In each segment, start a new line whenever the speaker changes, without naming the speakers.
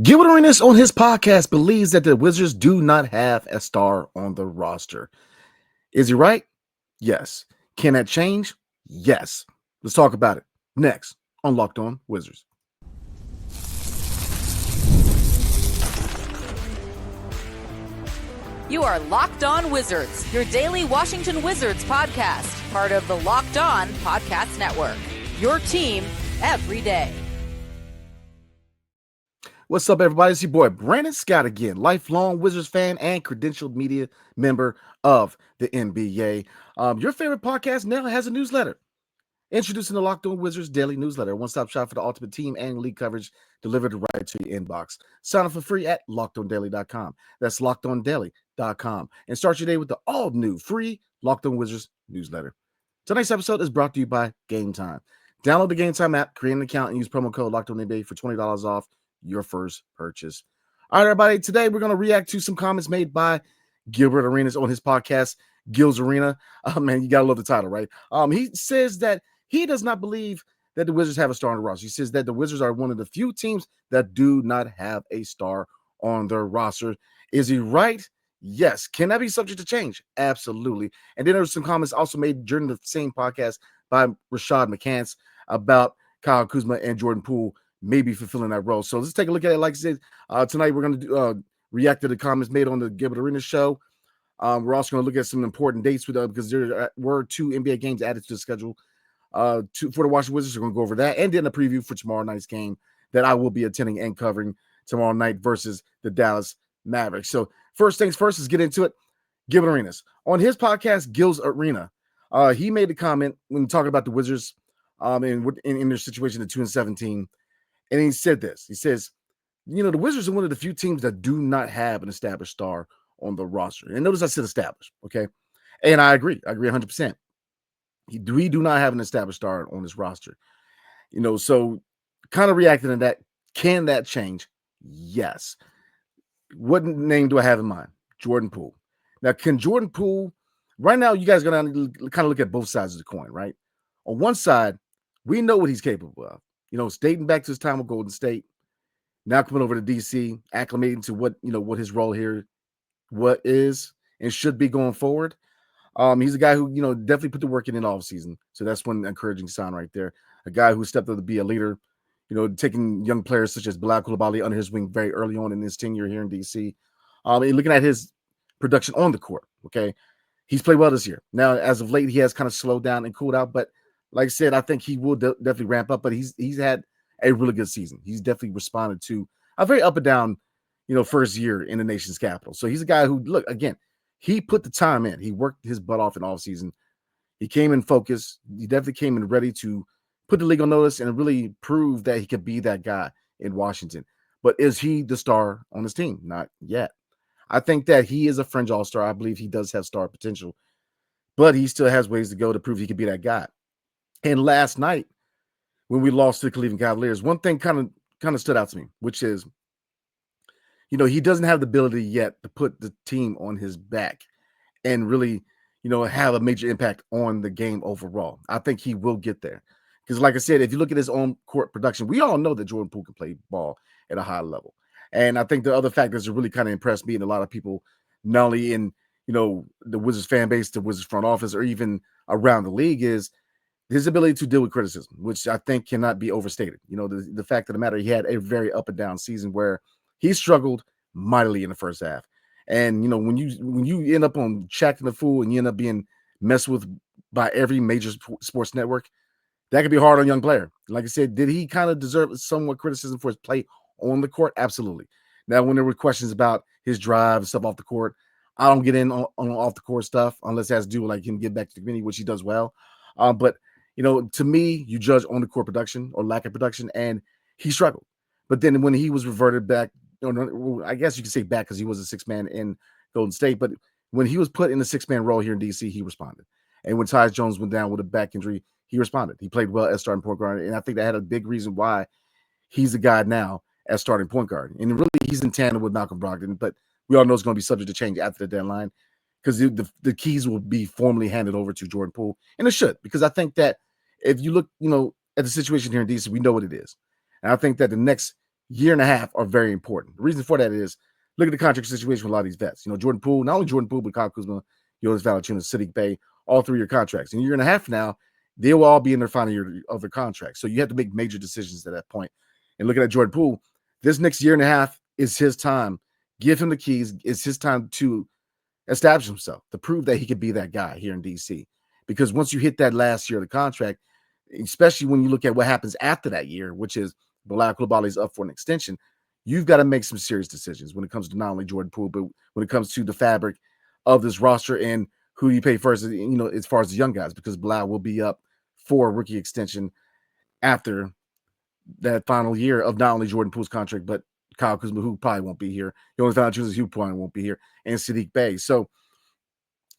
Gilbert Arenas on his podcast believes that the Wizards do not have a star on the roster. Is he right? Yes. Can that change? Yes. Let's talk about it next on Locked On Wizards.
You are Locked On Wizards, your daily Washington Wizards podcast, part of the Locked On Podcast Network. Your team every day.
What's up, everybody? It's your boy, Brandon Scott again, lifelong Wizards fan and credentialed media member of the NBA. Your favorite podcast now has a newsletter. Introducing the Locked On Wizards Daily Newsletter, one-stop shop for the ultimate team and league coverage delivered right to your inbox. Sign up for free at LockedOnDaily.com. That's LockedOnDaily.com. And start your day with the all-new free Locked On Wizards newsletter. Tonight's episode is brought to you by Gametime. Download the Gametime app, create an account, and use promo code LockedOnNBA for $20 off your first purchase. All right, everybody. Today, we're going to react to some comments made by Gilbert Arenas on his podcast, Gil's Arena. Oh, man, you got to love the title, right? He says that he does not believe that the Wizards have a star on the roster. He says that the Wizards are one of the few teams that do not have a star on their roster. Is he right? Yes. Can that be subject to change? Absolutely. And then there were some comments also made during the same podcast by Rashad McCants about Kyle Kuzma and Jordan Poole maybe fulfilling that role. So let's take a look at it. Like I said, tonight we're going to react to the comments made on the Gilbert Arenas show. We're also going to look at some important dates because there were 2 NBA games added to the schedule. For the Washington Wizards, we're going to go over that, and then a preview for tomorrow night's game that I will be attending and covering tomorrow night versus the Dallas Mavericks. So first things first, let's get into it. Gilbert Arenas on his podcast, Gil's Arena, he made a comment when talking about the Wizards in their situation at 2-17, and he said this. He says, "You know, the Wizards are one of the few teams that do not have an established star on the roster." And notice I said established, okay? And I agree. I agree 100%. We do not have an established star on this roster. You know, so kind of reacting to that. Can that change? Yes. What name do I have in mind? Jordan Poole. Now, can Jordan Poole, right now, you guys are going to kind of look at both sides of the coin, right? On one side, we know what he's capable of. You know, dating back to his time with Golden State, now coming over to DC, acclimating to what his role here, what is and should be going forward. He's a guy who, definitely put the work in the offseason. So that's one encouraging sign right there. A guy who stepped up to be a leader, taking young players such as Bilal Coulibaly under his wing very early on in his tenure here in DC. And looking at his production on the court, okay, he's played well this year. Now, as of late, he has kind of slowed down and cooled out. But like I said, I think he will definitely ramp up. But he's had a really good season. He's definitely responded to a very up and down, first year in the nation's capital. So he's a guy who, look, again, he put the time in. He worked his butt off in offseason. He came in focused. He definitely came in ready to put the league on notice and really prove that he could be that guy in Washington. But is he the star on his team? Not yet. I think that he is a fringe all-star. I believe he does have star potential. But he still has ways to go to prove he could be that guy. And last night, when we lost to the Cleveland Cavaliers, one thing kind of stood out to me, which is, he doesn't have the ability yet to put the team on his back and really, have a major impact on the game overall. I think he will get there. Because like I said, if you look at his own court production, we all know that Jordan Poole can play ball at a high level. And I think the other factors that really kind of impressed me and a lot of people, not only in, the Wizards fan base, the Wizards front office, or even around the league, is his ability to deal with criticism, which I think cannot be overstated. The fact of the matter, he had a very up and down season where he struggled mightily in the first half. And, when you end up on Shaq and the Fool and you end up being messed with by every major sports network, that could be hard on a young player. Like I said, did he kind of deserve somewhat criticism for his play on the court? Absolutely. Now, when there were questions about his drive and stuff off the court, I don't get in on off the court stuff unless it has to do with like him getting back to the community, which he does well. But to me, you judge on the court production or lack of production, and he struggled. But then when he was reverted back, I guess you could say back because he was a 6-man in Golden State. But when he was put in the 6-man role here in DC, he responded. And when Tyus Jones went down with a back injury, he responded. He played well as starting point guard. And I think that had a big reason why he's the guy now as starting point guard. And really, he's in tandem with Malcolm Brogdon. But we all know it's going to be subject to change after the deadline because the keys will be formally handed over to Jordan Poole. And it should, because I think that if you look, at the situation here in DC, we know what it is. And I think that the next year and a half are very important. The reason for that is look at the contract situation with a lot of these vets. Jordan Poole, not only Jordan Poole, but Kyle Kuzma, Jonas Valanciunas, Saddiq Bey, all 3 year contracts. In a year and a half now, they will all be in their final year of their contract. So you have to make major decisions at that point. And looking at Jordan Poole, this next year and a half is his time. Give him the keys. It's his time to establish himself, to prove that he could be that guy here in DC. Because once you hit that last year of the contract, especially when you look at what happens after that year, which is Bilal Coulibaly is up for an extension, you've got to make some serious decisions when it comes to not only Jordan Poole, but when it comes to the fabric of this roster and who you pay first, as far as the young guys, because Bilal will be up for a rookie extension after that final year of not only Jordan Poole's contract, but Kyle Kuzma, who probably won't be here. The only Valanciunas who probably won't be here, and Saddiq Bey. So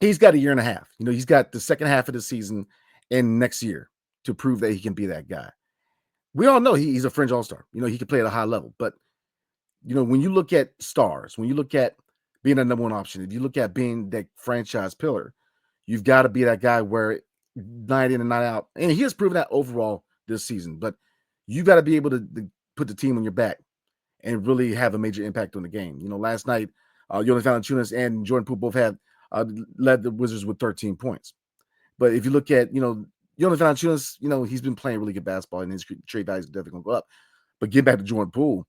he's got a year and a half. He's got the second half of the season and next year to prove that he can be that guy. We all know he's a fringe all-star. He can play at a high level. But, when you look at stars, when you look at being a number one option, if you look at being that franchise pillar, you've got to be that guy where night in and night out, and he has proven that overall this season, but you got to be able to put the team on your back and really have a major impact on the game. Last night, Jonas Valanciunas and Jordan Poole both had led the Wizards with 13 points. But if you look at, Jonas Valanciunas, he's been playing really good basketball and his trade value is definitely going to go up. But get back to Jordan Poole,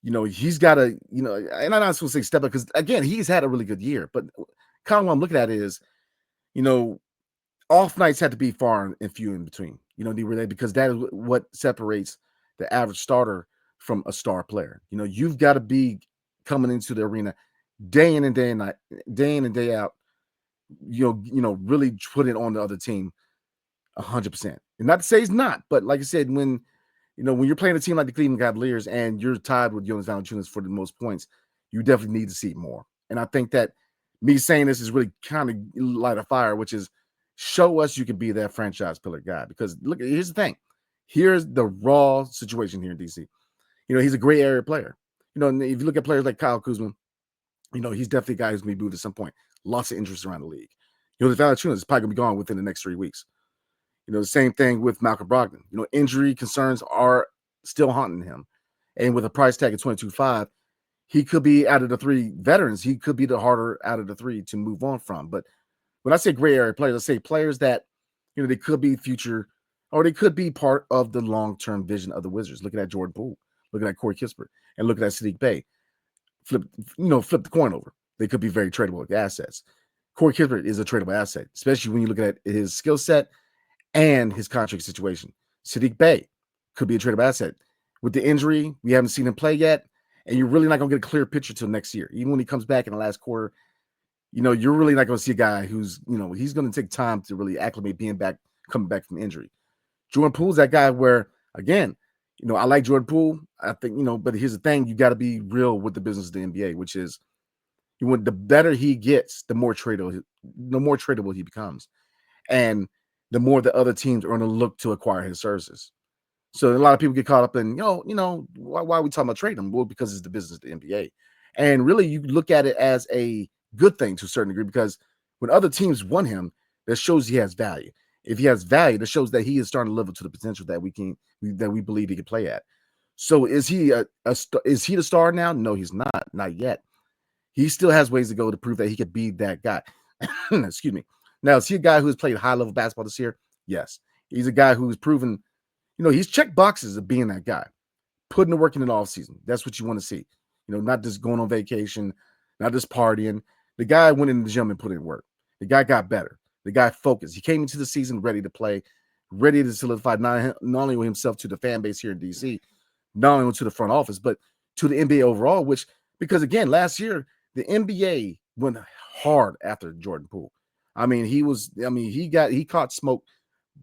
he's got to, and I'm not supposed to say step up because, again, he's had a really good year. But kind of what I'm looking at is, off nights had to be far and few in between, because that is what separates the average starter from a star player. You've got to be coming into the arena day in and day day out, really put it on the other team 100%. And not to say he's not, but like I said, when you're playing a team like the Cleveland Cavaliers and you're tied with Jonas Valanciunas for the most points, you definitely need to see more. And I think that me saying this is really kind of light a fire, which is show us you can be that franchise pillar guy. Because look, here's the thing. Here's the raw situation here in DC. He's a great area player. If you look at players like Kyle Kuzma, he's definitely a guy who's going to be moved at some point. Lots of interest around the league. The Valanciunas is probably going to be gone within the next 3 weeks. The same thing with Malcolm Brogdon. Injury concerns are still haunting him. And with a price tag of 22.5, he could be out of the 3 veterans. He could be the harder out of the 3 to move on from. But when I say gray area players, I say players that, they could be future or they could be part of the long-term vision of the Wizards. Looking at Jordan Poole, looking at Corey Kispert, and looking at Saddiq Bey. Flip the coin over. They could be very tradable assets. Corey Kispert is a tradable asset, especially when you look at his skill set and his contract situation. Saddiq Bey could be a tradable asset. With the injury, we haven't seen him play yet, and you're really not going to get a clear picture till next year. Even when he comes back in the last quarter, you're really not going to see a guy who's, he's going to take time to really acclimate coming back from injury. Jordan Poole's that guy where, again, I like Jordan Poole. I think, but here's the thing. You got to be real with the business of the NBA, which is the better he gets, the more tradable he becomes. And the more the other teams are going to look to acquire his services. So a lot of people get caught up in, why are we talking about trading him? Well, because it's the business of the NBA. And really, you look at it as a good thing to a certain degree, because when other teams want him, that shows he has value. If he has value, that shows that he is starting to live up to the potential that we believe he can play at. So is he is he the star now? No, he's not yet. He still has ways to go to prove that he could be that guy. Excuse me. Now, is he a guy who's played high level basketball this year? Yes. He's a guy who's proven, he's checked boxes of being that guy, putting the work in the offseason. That's what you want to see. Not just going on vacation, not just partying. The guy went in the gym and put in work. The guy got better. The guy focused. He came into the season ready to play, ready to solidify not only with himself to the fan base here in DC, not only to the front office, but to the NBA overall, because again, last year, the NBA went hard after Jordan Poole. He caught smoke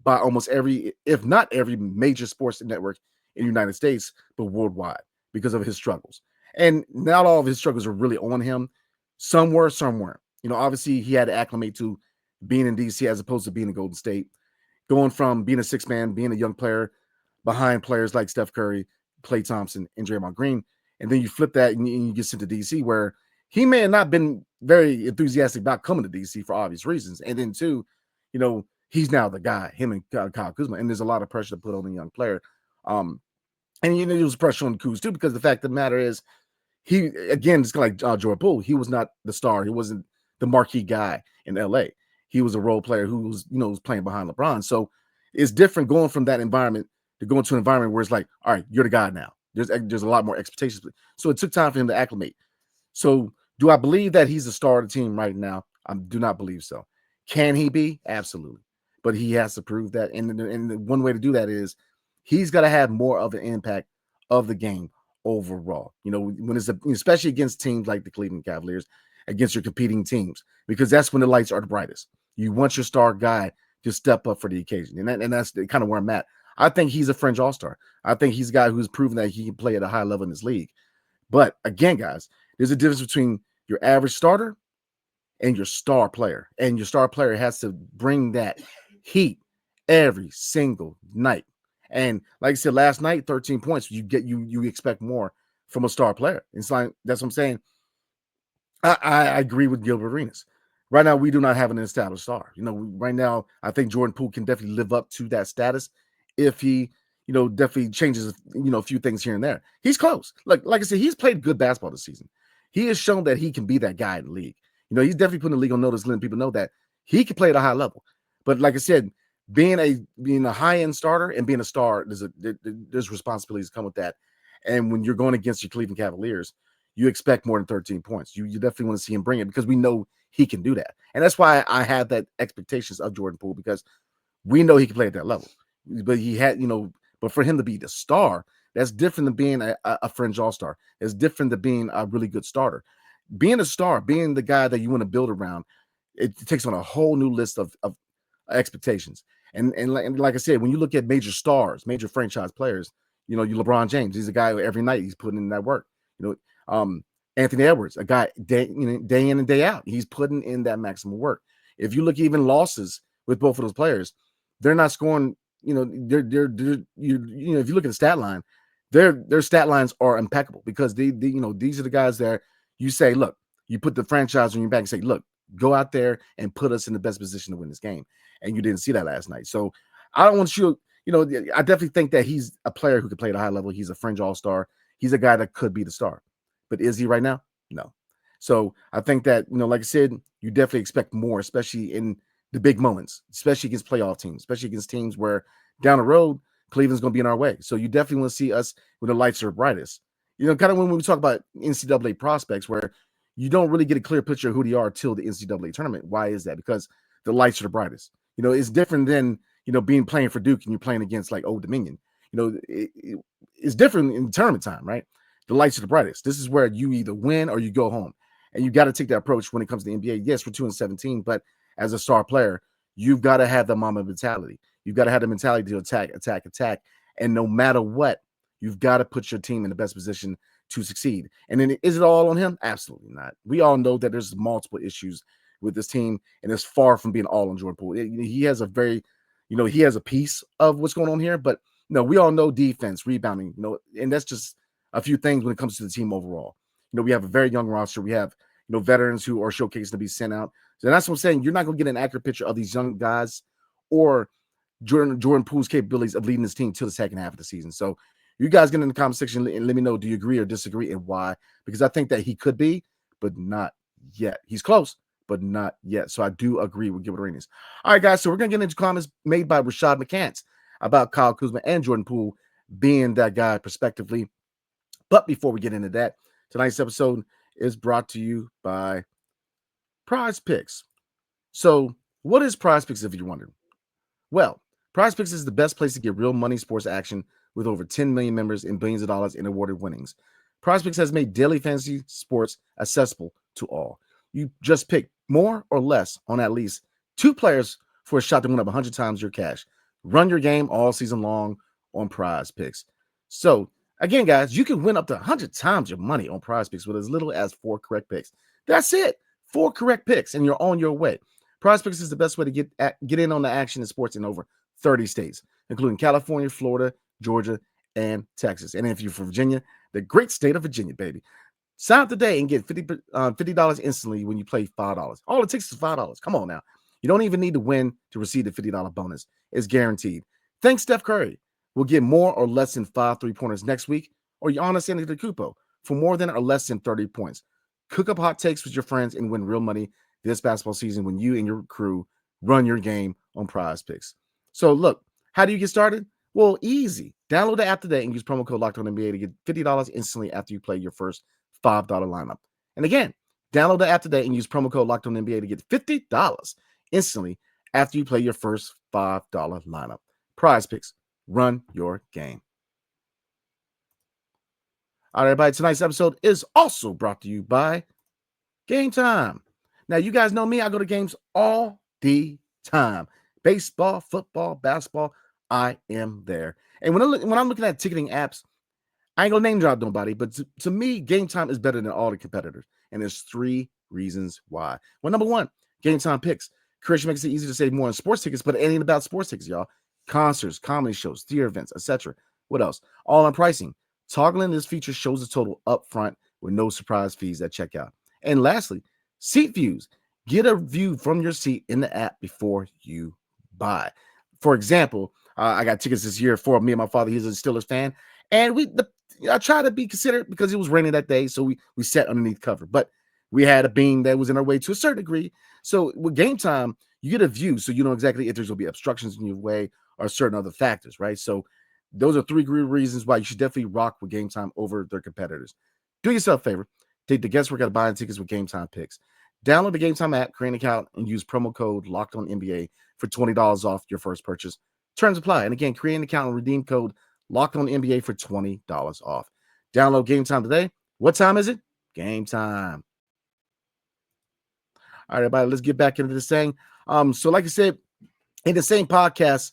by almost every, if not every major sports network in the United States, but worldwide because of his struggles. And not all of his struggles are really on him. Some were, some weren't. Obviously he had to acclimate to being in DC as opposed to being in Golden State, going from being a 6-man, being a young player behind players like Steph Curry, Klay Thompson, and Draymond Green. And then you flip that and you get sent to DC, where he may have not been very enthusiastic about coming to DC for obvious reasons. And then too, he's now the guy, him and Kyle Kuzma, and there's a lot of pressure to put on a young player. And there was pressure on Kuz too, because the fact of the matter is, he again, it's kind of like Jordan Poole. He was not the star. He wasn't the marquee guy in LA. He was a role player who was, was playing behind LeBron. So it's different going from that environment to going to an environment where it's like, all right, you're the guy now. There's a lot more expectations. So it took time for him to acclimate. So do I believe that he's the star of the team right now? I do not believe so. Can he be? Absolutely. But he has to prove that. And one way to do that is he's got to have more of an impact of the game overall. When it's especially against teams like the Cleveland Cavaliers, against your competing teams, because that's when the lights are the brightest. You want your star guy to step up for the occasion. And that's kind of where I'm at. I think he's a fringe all-star. I think he's a guy who's proven that he can play at a high level in this league. But again, guys, there's a difference between your average starter and your star player. And your star player has to bring that heat every single night. And like I said, last night, 13 points. You expect more from a star player. It's like, that's what I'm saying. I agree with Gilbert Arenas. Right now, we do not have an established star. Right now, I think Jordan Poole can definitely live up to that status if he, definitely changes, a few things here and there. He's close. Like I said, he's played good basketball this season. He has shown that he can be that guy in the league. He's definitely putting the league on notice, letting people know that he can play at a high level. But like I said, being a high-end starter and being a star, there's responsibilities come with that. And when you're going against your Cleveland Cavaliers, you expect more than 13 points. You definitely want to see him bring it because we know he can do that. And that's why I have that expectations of Jordan Poole, because we know he can play at that level. But he had, but for him to be the star, that's different than being a fringe all-star. It's different than being a really good starter. Being a star, being the guy that you want to build around, it takes on a whole new list of expectations. And like I said, when you look at major stars, major franchise players, you LeBron James, he's a guy who every night he's putting in that work. Anthony Edwards, a guy day in and day out, he's putting in that maximum work. If you look even losses with both of those players, they're not scoring. They're if you look at the stat line, their stat lines are impeccable because these are the guys that you say, look, you put the franchise on your back and say, look, go out there and put us in the best position to win this game. And you didn't see that last night. So I don't want you, I definitely think that he's a player who can play at a high level. He's a fringe all-star. He's a guy that could be the star. But is he right now? No. So I think that, like I said, you definitely expect more, especially in the big moments, especially against playoff teams, especially against teams where down the road, Cleveland's going to be in our way. So you definitely want to see us when the lights are brightest. Kind of when we talk about NCAA prospects, where you don't really get a clear picture of who they are till the NCAA tournament. Why is that? Because the lights are the brightest. It's different than, being playing for Duke and you're playing against like Old Dominion. It's different in tournament time, right? The lights are the brightest. This is where you either win or you go home. And you got to take that approach when it comes to the NBA. Yes, we're 2-17, but as a star player, you've got to have the Mamba mentality. You've got to have the mentality to attack. And no matter what, you've got to put your team in the best position to succeed. And then is it all on him? Absolutely not. We all know that there's multiple issues with this team, and it's far from being all on Jordan Poole. He has a very, he has a piece of what's going on here, but we all know defense, rebounding, and that's just a few things when it comes to the team overall. We have a very young roster. We have, veterans who are showcased to be sent out. So that's what I'm saying. You're not going to get an accurate picture of these young guys or Jordan Poole's capabilities of leading this team till the second half of the season. So you guys get in the comment section and let me know, do you agree or disagree and why? Because I think that he could be, but not yet. He's close, but not yet. So I do agree with Gilbert Arenas. All right, guys. So we're going to get into comments made by Rashad McCants about Kyle Kuzma and Jordan Poole being that guy prospectively. But before we get into that, tonight's episode is brought to you by PrizePicks. So what is PrizePicks, if you're wondering? Well, PrizePicks is the best place to get real money sports action with over 10 million members and billions of dollars in awarded winnings. PrizePicks has made daily fantasy sports accessible to all. You just pick more or less on at least 2 players for a shot to win up 100 times your cash. Run your game all season long on PrizePicks. So, again, guys, you can win up to 100 times your money on PrizePicks with as little as 4 correct picks. That's it. 4 correct picks, and you're on your way. PrizePicks is the best way to get in on the action in sports in over 30 states, including California, Florida, Georgia, and Texas. And if you're from Virginia, the great state of Virginia, baby. Sign up today and get $50 instantly when you play $5. All it takes is $5. Come on now. You don't even need to win to receive the $50 bonus. It's guaranteed. Thanks, Steph Curry. will get more or less than 5 3-pointers next week, or Giannis Antetokounmpo for more than or less than 30 points. Cook up hot takes with your friends and win real money this basketball season when you and your crew run your game on PrizePicks. So look, how do you get started? Well, easy. Download the app today and use promo code LOCKEDONNBA to get $50 instantly after you play your first $5 lineup. And again, download the app today and use promo code LOCKEDONNBA to get $50 instantly after you play your first $5 lineup. PrizePicks, run your game. All right, everybody, tonight's episode is also brought to you by Gametime. Now, you guys know me. I go to games all the time. Baseball, football, basketball, I am there. And when I'm looking at ticketing apps, I ain't gonna name drop nobody, but to me, Gametime is better than all the competitors. And there's 3 reasons why. Well, number 1, Gametime picks. Creation makes it easy to save more on sports tickets, but it ain't about sports tickets, y'all. Concerts, comedy shows, theater events, etc. What else? All on pricing. Toggling this feature shows the total up front with no surprise fees at checkout. And lastly, seat views. Get a view from your seat in the app before you buy. For example, I got tickets this year for me and my father. He's a Steelers fan. And I tried to be considerate because it was raining that day. So we sat underneath cover. But we had a beam that was in our way to a certain degree. So with Gametime, you get a view. So you know exactly if there's going to be obstructions in your way or certain other factors, right? So those are 3 reasons why you should definitely rock with Gametime over their competitors. Do yourself a favor. Take the guesswork out of buying tickets with Gametime picks. Download the Gametime app, create an account, and use promo code LOCKEDONNBA for $20 off your first purchase. Terms apply. And again, create an account and redeem code LOCKEDONNBA for $20 off. Download Gametime today. What time is it? Gametime. All right, everybody, let's get back into this thing. So like I said, in the same podcast,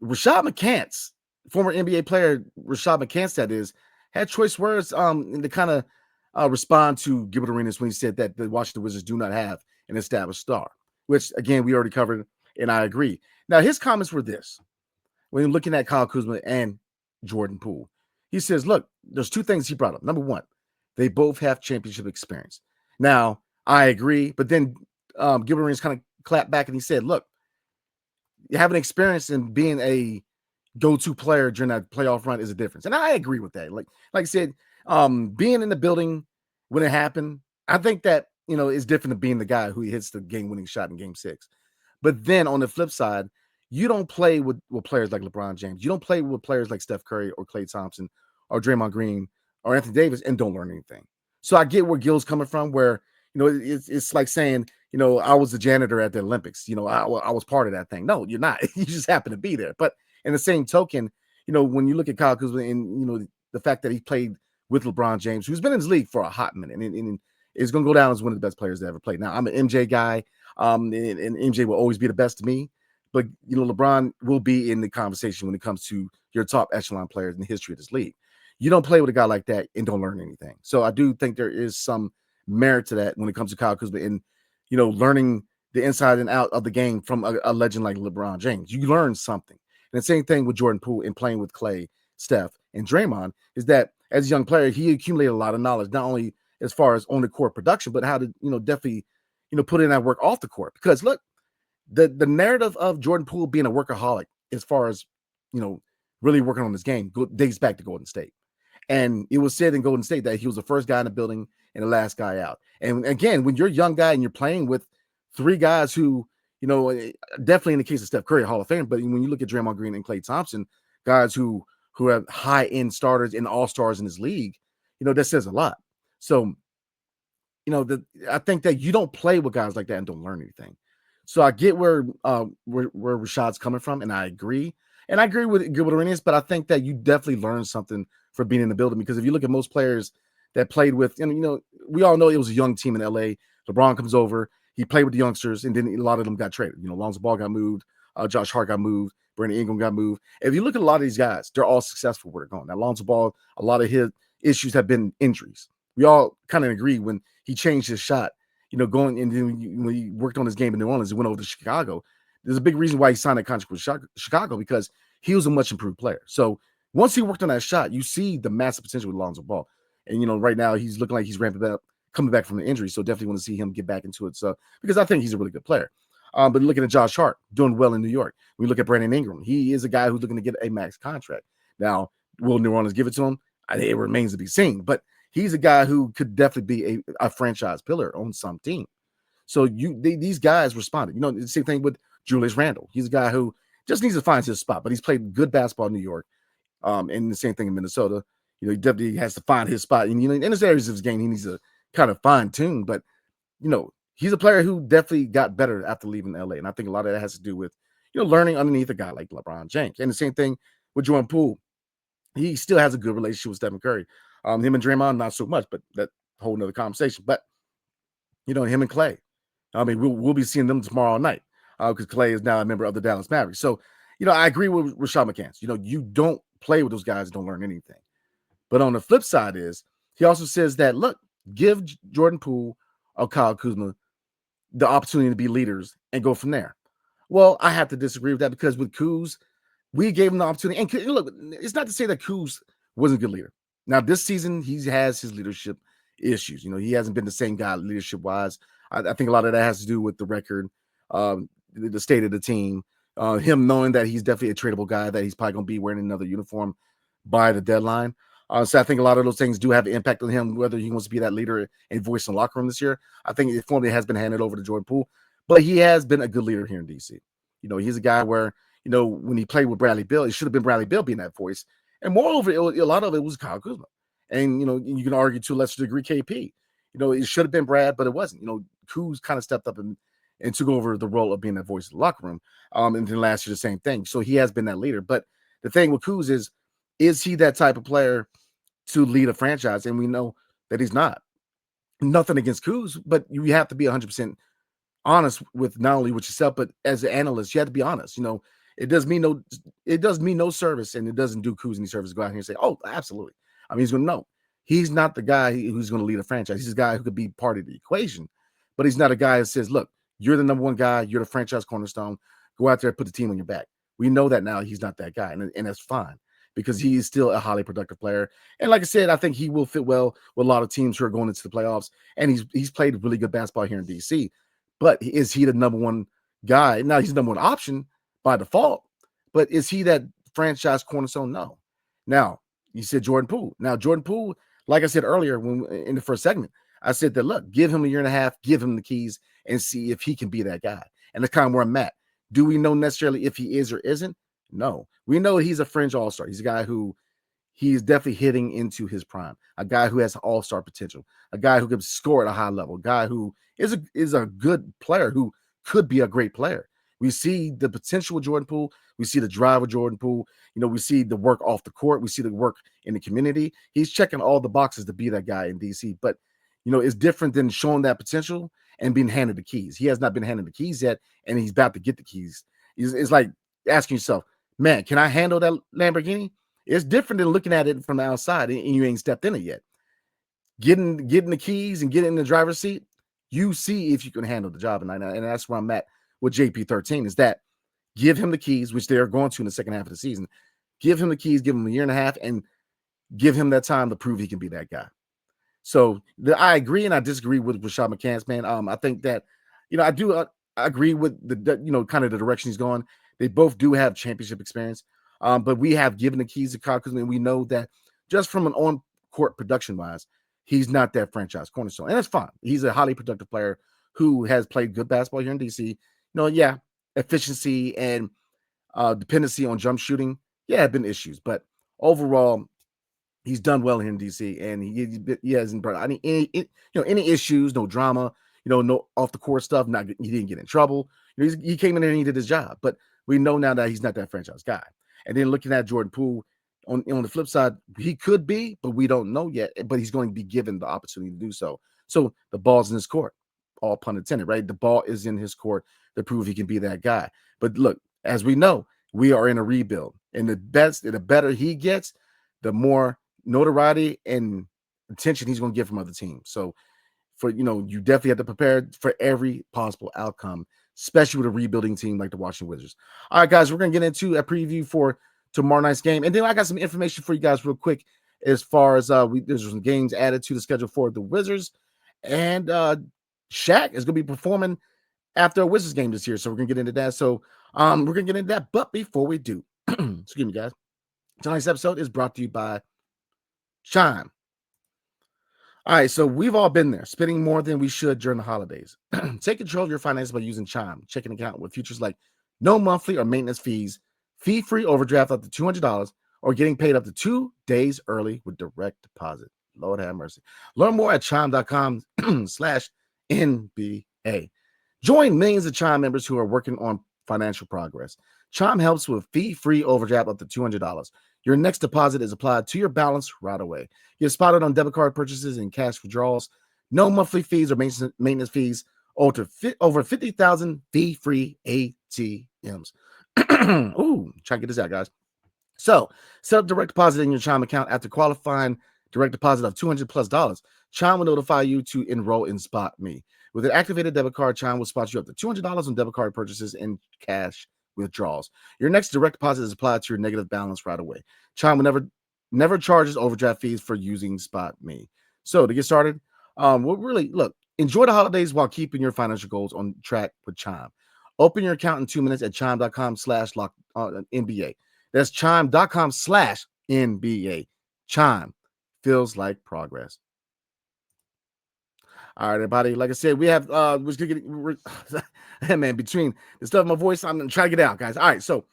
Rashad McCants, former NBA player Rashad McCants, that is, had choice words to kind of respond to Gilbert Arenas when he said that the Washington Wizards do not have an established star, which, again, we already covered, and I agree. Now, his comments were this. When looking at Kyle Kuzma and Jordan Poole, he says, look, there's 2 things he brought up. Number 1, they both have championship experience. Now, I agree, but then Gilbert Arenas kind of clapped back and he said, look, having experience in being a go-to player during that playoff run is a difference. And I agree with that. Like I said, being in the building when it happened, I think that, is different than being the guy who hits the game-winning shot in Game 6. But then on the flip side, you don't play with players like LeBron James. You don't play with players like Steph Curry or Klay Thompson or Draymond Green or Anthony Davis and don't learn anything. So I get where Gil's coming from, where, it's like saying, I was the janitor at the Olympics. I was part of that thing. No, you're not. You just happen to be there. But in the same token, when you look at Kyle Kuzma and, the fact that he played with LeBron James, who's been in his league for a hot minute and is going to go down as one of the best players that ever played. Now, I'm an MJ guy, and MJ will always be the best to me. But, LeBron will be in the conversation when it comes to your top echelon players in the history of this league. You don't play with a guy like that and don't learn anything. So I do think there is some merit to that when it comes to Kyle Kuzma and, learning the inside and out of the game from a legend like LeBron James. You learn something. And the same thing with Jordan Poole and playing with Klay, Steph, and Draymond is that as a young player, he accumulated a lot of knowledge, not only as far as on the court production, but how to, definitely, put in that work off the court. Because look, the narrative of Jordan Poole being a workaholic as far as, really working on his game dates back to Golden State. And it was said in Golden State that he was the first guy in the building and the last guy out. And again, when you're a young guy and you're playing with 3 guys who, definitely in the case of Steph Curry, Hall of Fame, but when you look at Draymond Green and Klay Thompson, guys who have high-end starters and all-stars in this league, that says a lot. So, I think that you don't play with guys like that and don't learn anything. So I get where Rashad's coming from, and I agree. And I agree with Gilbert Arenas, but I think that you definitely learn something from being in the building, because if you look at most players that played with, and we all know it was a young team in LA. LeBron comes over, he played with the youngsters, and then a lot of them got traded. Lonzo Ball got moved, Josh Hart got moved, Brandon Ingram got moved. If you look at a lot of these guys, they're all successful where they're going. Now, Lonzo Ball, a lot of his issues have been injuries. We all kind of agree when he changed his shot, going, and then when he worked on his game in New Orleans, he went over to Chicago. There's a big reason why he signed that contract with Chicago, because he was a much improved player. So once he worked on that shot, you see the massive potential with Lonzo Ball. And, right now he's looking like he's ramping up, coming back from the injury. So definitely want to see him get back into it. So, because I think he's a really good player. But looking at Josh Hart doing well in New York. We look at Brandon Ingram. He is a guy who's looking to get a max contract. Now, will New Orleans give it to him? I think it remains to be seen. But he's a guy who could definitely be a franchise pillar on some team. So these guys responded. The same thing with Julius Randle. He's a guy who just needs to find his spot, but he's played good basketball in New York. And the same thing in Minnesota. He definitely has to find his spot. And in his areas of his game, he needs to kind of fine tune. But he's a player who definitely got better after leaving LA. And I think a lot of that has to do with learning underneath a guy like LeBron James. And the same thing with Jordan Poole. He still has a good relationship with Stephen Curry. Him and Draymond, not so much, but that whole nother conversation. But him and Clay. I mean, we'll be seeing them tomorrow night because Clay is now a member of the Dallas Mavericks. So, I agree with Rashad McCants. You don't play with those guys, don't learn anything. But on the flip side is he also says that, look, give Jordan Poole or Kyle Kuzma the opportunity to be leaders and go from there. Well, I have to disagree with that because with Kuz, we gave him the opportunity. And look, it's not to say that Kuz wasn't a good leader. Now, this season, he has his leadership issues. He hasn't been the same guy leadership-wise. I think a lot of that has to do with the record, the state of the team, him knowing that he's definitely a tradable guy, that he's probably going to be wearing another uniform by the deadline. So I think a lot of those things do have an impact on him, whether he wants to be that leader and voice in the locker room this year. I think it formally has been handed over to Jordan Poole, but he has been a good leader here in D.C. He's a guy where, when he played with Bradley Beal, it should have been Bradley Beal being that voice. And moreover, a lot of it was Kyle Kuzma. And, you can argue to a lesser degree KP. It should have been Brad, but it wasn't. Kuz kind of stepped up and took over the role of being that voice in the locker room. And then last year, the same thing. So he has been that leader. But the thing with Kuz is he that type of player to lead a franchise? And we know that he's not. Nothing against Kuz, but you have to be 100% honest with not only with yourself, but as an analyst, you have to be honest. It does mean no service, and it doesn't do Kuz any service to go out here and say, oh, absolutely. I mean, he's going to know. He's not the guy who's going to lead a franchise. He's a guy who could be part of the equation, but he's not a guy that says, look, you're the number one guy. You're the franchise cornerstone. Go out there and put the team on your back. We know that now he's not that guy, and that's fine because he is still a highly productive player. And like I said, I think he will fit well with a lot of teams who are going into the playoffs, and he's played really good basketball here in D.C., but is he the number one guy? Now, he's the number one option by default, but is he that franchise cornerstone? No. Now, you said Jordan Poole. Now, Jordan Poole, like I said earlier in the first segment, I said that, look, give him a year and a half, give him the keys, and see if he can be that guy. And that's kind of where I'm at. Do we know necessarily if he is or isn't? No. We know he's a fringe all-star. He's a guy who he's definitely hitting into his prime, a guy who has all-star potential, a guy who can score at a high level, a guy who is a good player, who could be a great player. We see the potential with Jordan Poole. We see the drive with Jordan Poole. We see the work off the court. We see the work in the community. He's checking all the boxes to be that guy in DC. But, it's different than showing that potential and being handed the keys. He has not been handed the keys yet, and he's about to get the keys. It's like asking yourself, man, can I handle that Lamborghini? It's different than looking at it from the outside and you ain't stepped in it yet. Getting the keys and getting in the driver's seat, you see if you can handle the job. And that's where I'm at with JP13 is that give him the keys, which they're going to in the second half of the season. Give him the keys, give him a year and a half, and give him that time to prove he can be that guy. So I agree and I disagree with Rashad McCants, man. I think that, I do agree with the kind of the direction he's going. They both do have championship experience, but we have given the keys to Kyle Kuzma, and we know that just from an on-court production-wise, he's not that franchise cornerstone. And that's fine. He's a highly productive player who has played good basketball here in D.C. Efficiency and dependency on jump shooting, have been issues. But overall, he's done well here in D.C. and he hasn't brought any issues, no drama, no off the court stuff. He didn't get in trouble. He came in there and he did his job. But we know now that he's not that franchise guy. And then looking at Jordan Poole, on the flip side, he could be, but we don't know yet. But he's going to be given the opportunity to do so. So the ball's in his court, all pun intended, right? The ball is in his court to prove he can be that guy. But look, as we know, we are in a rebuild. And the better he gets, the more notoriety and attention he's going to get from other teams. So you definitely have to prepare for every possible outcome, especially with a rebuilding team like the Washington Wizards. All right, guys, we're going to get into a preview for tomorrow night's game. And then I got some information for you guys real quick as far as there's some games added to the schedule for the Wizards. And Shaq is going to be performing after a Wizards game this year. So we're gonna get into that. So we're gonna get into that. But before we do, excuse me, guys. Tonight's episode is brought to you by Chime. All right, so we've all been there, spending more than we should during the holidays. Take control of your finances by using Chime checking account with features like no monthly or maintenance fees, fee-free overdraft up to $200, or getting paid up to 2 days early with direct deposit. Lord have mercy. Learn more at chime.com/NBA. Join millions of Chime members who are working on financial progress. Chime helps with fee-free overdraft up to $200. Your next deposit is applied to your balance right away. Get spotted on debit card purchases and cash withdrawals. No monthly fees or maintenance fees. Over 50,000 fee-free ATMs. Ooh, try to get this out, guys. So, set up direct deposit in your Chime account after qualifying direct deposit of $200+. Chime will notify you to enroll in Spot Me. With an activated debit card, Chime will spot you up to $200 on debit card purchases and cash withdrawals. Your next direct deposit is applied to your negative balance right away. Chime will never charges overdraft fees for using Spot Me. So to get started, we'll really enjoy the holidays while keeping your financial goals on track with Chime. Open your account in 2 minutes at chime.com/NBA. That's chime.com/NBA. Chime feels like progress. All right, everybody. Like I said, we have hey man, between the stuff in my voice, I'm gonna try to get out, guys. All right, so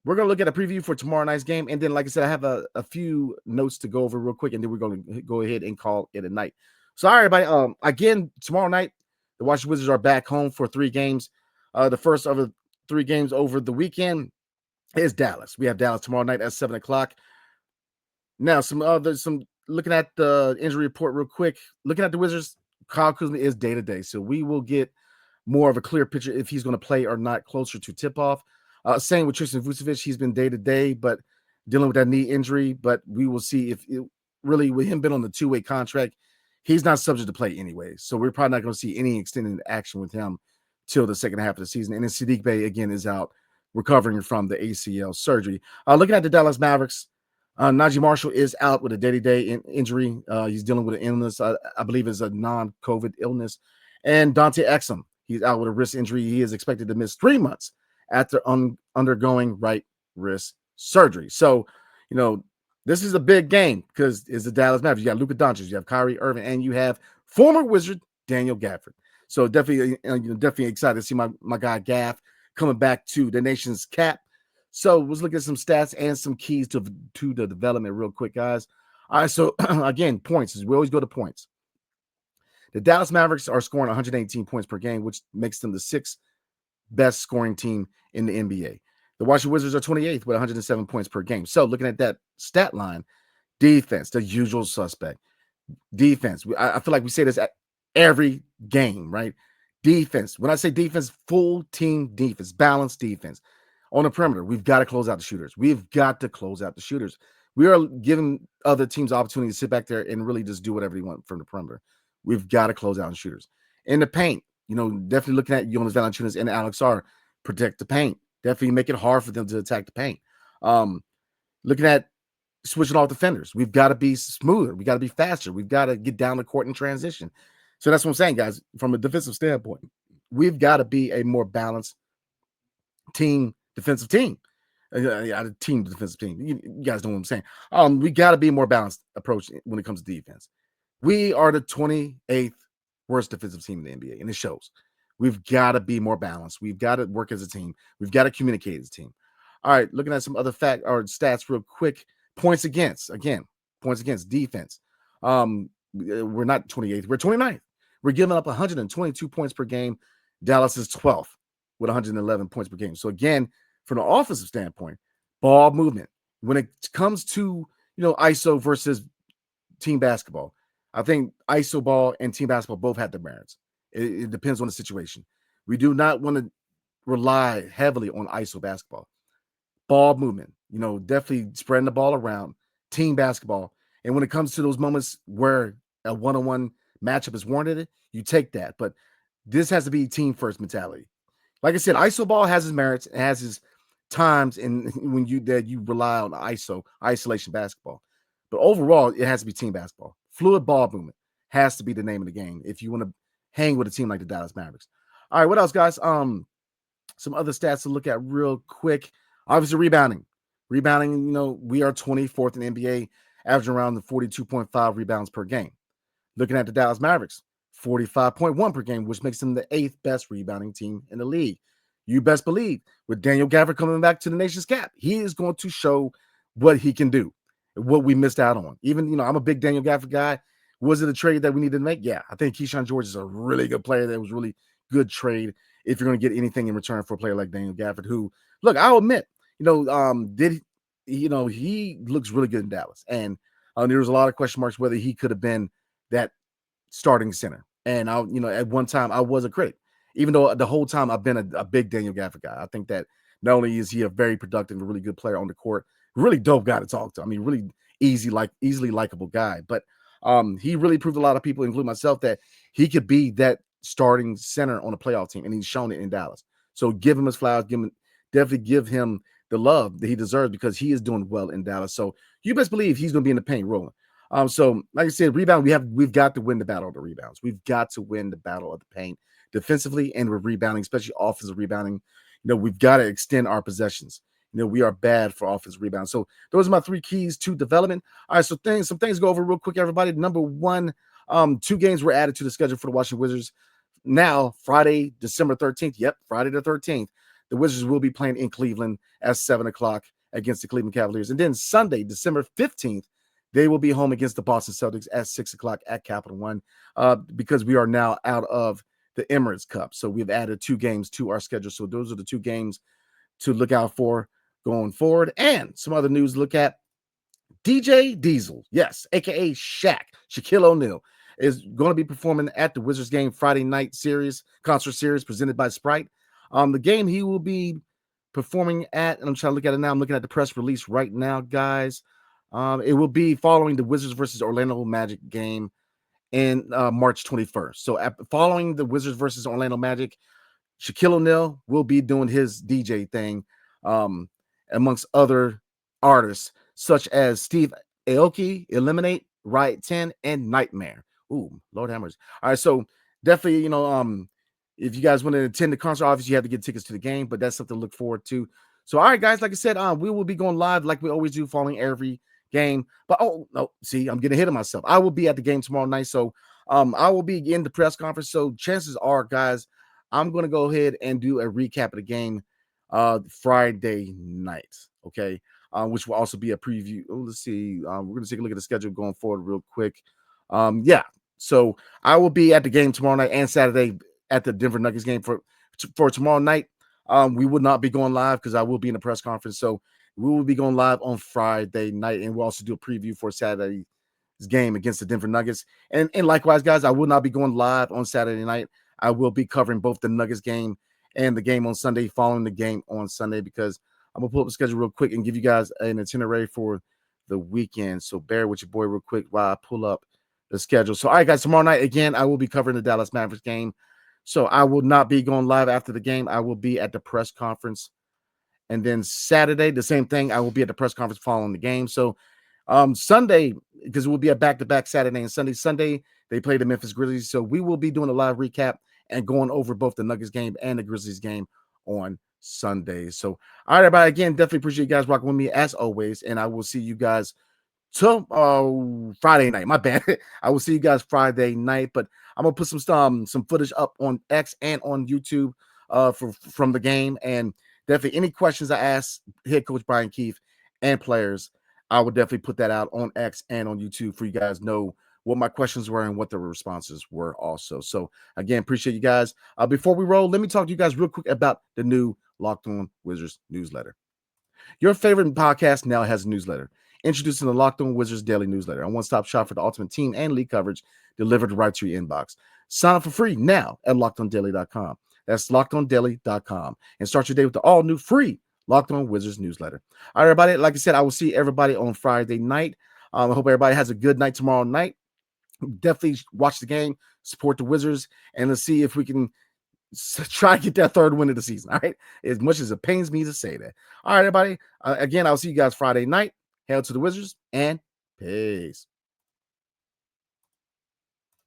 we're gonna look at a preview for tomorrow night's game, and then, like I said, I have a few notes to go over real quick, and then we're gonna go ahead and call it a night. So, all right, everybody. Again, tomorrow night, the Washington Wizards are back home for 3 games. The first of the 3 games over the weekend is Dallas. We have Dallas tomorrow night at 7:00. Now, some looking at the injury report real quick. Looking at the Wizards, Kyle Kuzma is day-to-day, so we will get more of a clear picture if he's going to play or not closer to tip-off. Same with Tristan Vucevic. He's been day-to-day, but dealing with that knee injury. But we will see if really, with him being on the 2-way contract, he's not subject to play anyway. So we're probably not going to see any extended action with him till the second half of the season. And then Sadiq Bey, again, is out recovering from the ACL surgery. Looking at the Dallas Mavericks, Najee Marshall is out with a day-to-day injury. He's dealing with an illness. I believe it's a non-COVID illness. And Dante Exum, he's out with a wrist injury. He is expected to miss 3 months after undergoing right wrist surgery. So, this is a big game because it's the Dallas Mavericks. You got Luka Doncic, you have Kyrie Irving, and you have former Wizard Daniel Gafford. So definitely excited to see my guy Gaff coming back to the nation's cap. So let's look at some stats and some keys to the development real quick, guys. All right, so again, points. We always go to points. The Dallas Mavericks are scoring 118 points per game, which makes them the 6th best scoring team in the NBA. The Washington Wizards are 28th with 107 points per game. So looking at that stat line, defense, the usual suspect. Defense. I feel like we say this at every game, right? Defense. When I say defense, full team defense, balanced defense. On the perimeter, we've got to close out the shooters. We've got to close out the shooters. We are giving other teams opportunity to sit back there and really just do whatever they want from the perimeter. We've got to close out the shooters. In the paint, definitely looking at Jonas Valanciunas and Alex R. Protect the paint. Definitely make it hard for them to attack the paint. Looking at switching off defenders. We've got to be smoother. We got to be faster. We've got to get down the court in transition. So that's what I'm saying, guys. From a defensive standpoint, we've got to be a more balanced defensive team. Defensive team. You guys know what I'm saying. We got to be a more balanced approach when it comes to defense. We are the 28th worst defensive team in the NBA, and it shows. We've got to be more balanced. We've got to work as a team. We've got to communicate as a team. All right, looking at some other stats real quick. Points against defense. We're not 28th. We're 29th. We're giving up 122 points per game. Dallas is 12th with 111 points per game. So again, from an offensive standpoint, ball movement. When it comes to ISO versus team basketball, I think ISO ball and team basketball both have their merits. It depends on the situation. We do not want to rely heavily on ISO basketball. Ball movement, definitely spreading the ball around, team basketball. And when it comes to those moments where a one-on-one matchup is warranted, you take that. But this has to be team first mentality. Like I said, ISO ball has its merits. It has its times when you rely on isolation basketball. But overall, it has to be team basketball. Fluid ball movement has to be the name of the game if you want to hang with a team like the Dallas Mavericks. All right, what else, guys? Some other stats to look at real quick. Obviously, rebounding. Rebounding, we are 24th in NBA, averaging around the 42.5 rebounds per game. Looking at the Dallas Mavericks, 45.1 per game, which makes them the 8th best rebounding team in the league. You best believe with Daniel Gafford coming back to the nation's cap, he is going to show what he can do, what we missed out on. Even, I'm a big Daniel Gafford guy. Was it a trade that we needed to make? Yeah, I think Keyshawn George is a really good player. That was really good trade if you're going to get anything in return for a player like Daniel Gafford, who, look, I'll admit, he looks really good in Dallas. And there was a lot of question marks whether he could have been that starting center. And at one time I was a critic, even though the whole time I've been a big Daniel Gafford guy. I think that not only is he a very productive and really good player on the court, really dope guy to talk to. I mean, really easily likable guy. But he really proved a lot of people, including myself, that he could be that starting center on a playoff team, and he's shown it in Dallas. So give him his flowers, definitely give him the love that he deserves, because he is doing well in Dallas. So you best believe he's going to be in the paint rolling. So like I said, rebound, we've got to win the battle of the rebounds. We've got to win the battle of the paint defensively and with rebounding, especially offensive rebounding. We've got to extend our possessions. We are bad for offensive rebounds. So those are my 3 keys to development. All right, so some things go over real quick, everybody. Number 1, 2 games were added to the schedule for the Washington Wizards. Now, Friday, December 13th. Yep, Friday the 13th. The Wizards will be playing in Cleveland at 7 o'clock against the Cleveland Cavaliers. And then Sunday, December 15th, they will be home against the Boston Celtics at 6 o'clock at Capital One, because we are now out of the Emirates Cup. So we've added 2 games to our schedule. So those are the 2 games to look out for going forward. And some other news to look at. DJ Diesel, yes, a.k.a. Shaquille O'Neal, is going to be performing at the Wizards game Friday night concert series presented by Sprite. The game he will be performing at, and I'm trying to look at it now. I'm looking at the press release right now, guys. It will be following the Wizards versus Orlando Magic game in March 21st. So following the Wizards versus Orlando Magic, Shaquille O'Neal will be doing his DJ thing amongst other artists such as Steve Aoki, Eliminate, Riot 10, and Nightmare. Ooh, Lord have mercy. All right, so definitely, if you guys want to attend the concert, obviously you have to get tickets to the game, but that's something to look forward to. So, all right, guys, like I said, we will be going live like we always do following every game. But, oh, no, see, I'm getting ahead of myself. I will be at the game tomorrow night, so I will be in the press conference. So chances are, guys, I'm going to go ahead and do a recap of the game Friday night, okay, which will also be a preview. Oh, let's see. We're going to take a look at the schedule going forward real quick. Yeah, so I will be at the game tomorrow night and Saturday at the Denver Nuggets game for tomorrow night. We will not be going live because I will be in a press conference. So we will be going live on Friday night, and we'll also do a preview for Saturday's game against the Denver Nuggets. And likewise, guys, I will not be going live on Saturday night. I will be covering both the Nuggets game and the game on Sunday, following the game on Sunday, because I'm going to pull up the schedule real quick and give you guys an itinerary for the weekend. So bear with your boy real quick while I pull up the schedule. So, all right, guys, tomorrow night, again, I will be covering the Dallas Mavericks game. So I will not be going live after the game. I will be at the press conference. And then Saturday, the same thing. I will be at the press conference following the game. So Sunday, because it will be a back-to-back Saturday and Sunday. Sunday, they play the Memphis Grizzlies. So we will be doing a live recap and going over both the Nuggets game and the Grizzlies game on Sunday. So, all right, everybody, again, definitely appreciate you guys rocking with me as always. And I will see you guys till Friday night. My bad. I will see you guys Friday night, but I'm gonna put some footage up on X and on YouTube from the game. And definitely any questions I ask head coach Brian Keefe and players, I will definitely put that out on X and on YouTube for you guys know what my questions were and what the responses were also. So again, appreciate you guys. Before we roll, let me talk to you guys real quick about the new Locked On Wizards newsletter. Your favorite podcast now has a newsletter. Introducing the Locked On Wizards Daily Newsletter, a one-stop shop for the ultimate team and league coverage delivered right to your inbox. Sign up for free now at LockedOnDaily.com. That's LockedOnDaily.com. And start your day with the all-new free Locked On Wizards newsletter. All right, everybody, like I said, I will see everybody on Friday night. I hope everybody has a good night tomorrow night. Definitely watch the game, support the Wizards, and let's see if we can try to get that third win of the season. All right, as much as it pains me to say that. All right, everybody. Again, I'll see you guys Friday night. Hail to the Wizards and peace.